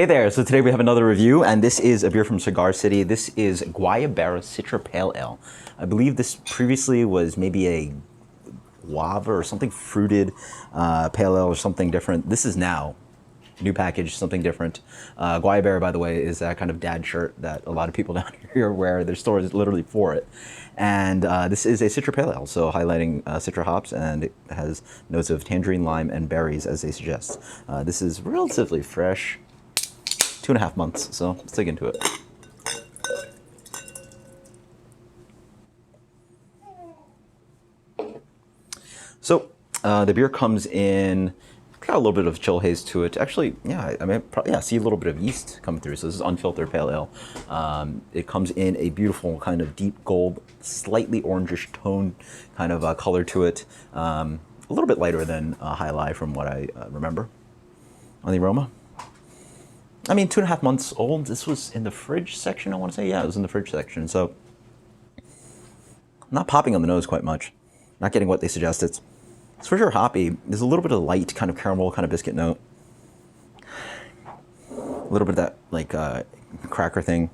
Hey there, so today we have another review, and this is a beer from Cigar City. This is Guayabera Citra Pale Ale. I believe this previously was maybe a guava or something fruited pale ale or something different. This is now new package, something different. Guayabera, by the way, is that kind of dad shirt that a lot of people down here wear. Their store is literally for it. And this is a Citra Pale Ale, so highlighting Citra hops, and it has notes of tangerine, lime, and berries, as they suggest. This is relatively fresh. 2.5 months, so let's dig into it. So the beer comes in, got a little bit of chill haze to it. Actually, yeah, I mean, see a little bit of yeast coming through. So this is unfiltered pale ale. It comes in a beautiful kind of deep gold, slightly orangish tone kind of color to it. A little bit lighter than High Life from what I remember on the aroma. I mean, 2.5 months old. This was in the fridge section, I want to say. Yeah, it was in the fridge section. So, not popping on the nose quite much. Not getting what they suggest. It's for sure hoppy. There's a little bit of light kind of caramel, kind of biscuit note. A little bit of that, like, cracker thing.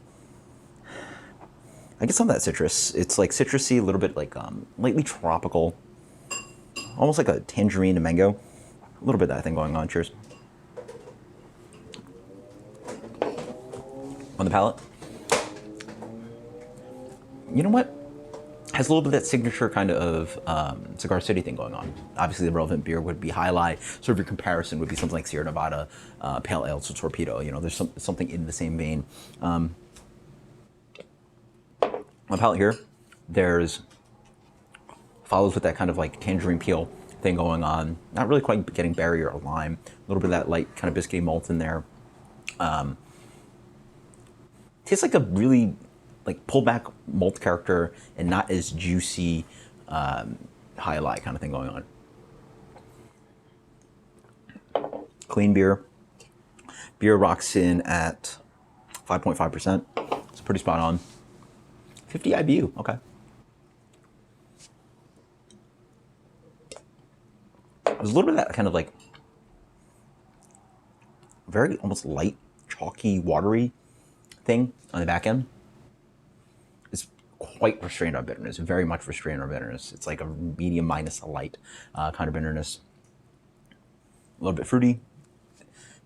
I get some of that citrus. It's like citrusy, a little bit like lightly tropical. Almost like a tangerine and mango. A little bit of that thing going on. Cheers. On the palate, you know what? Has a little bit of that signature kind of Cigar City thing going on. Obviously, the relevant beer would be High Life. Sort of your comparison would be something like Sierra Nevada Pale Ale, so Torpedo. You know, there's something in the same vein. On the palate here, follows with that kind of like tangerine peel thing going on. Not really quite getting berry or lime. A little bit of that light kind of biscuity malt in there. Tastes like a really like pulled back malt character and not as juicy High Life kind of thing going on. Clean beer. Beer rocks in at 5.5%. It's pretty spot on. 50 IBU, okay. There's a little bit of that kind of like very almost light, chalky, watery thing on the back end. It's quite restrained on bitterness, very much restrained on bitterness. It's like a medium minus a light kind of bitterness. A little bit fruity,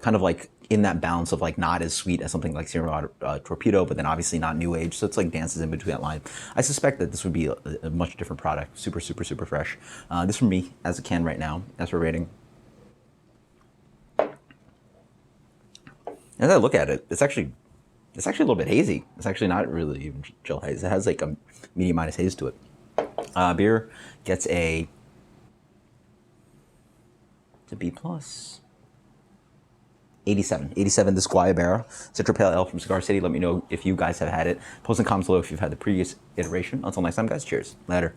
kind of like in that balance of like not as sweet as something like Sierra Nevada Torpedo, but then obviously not new age. So it's like dances in between that line. I suspect that this would be a much different product. Super, super, super fresh. This from me as a can right now. As for rating. As I look at it, it's actually a little bit hazy. It's actually not really even chill haze. It has like a medium minus haze to it. Beer gets a B plus. 87. 87, this Guayabera Citra Pale Ale from Cigar City. Let me know if you guys have had it. Post in comments below if you've had the previous iteration. Until next time, guys, cheers. Later.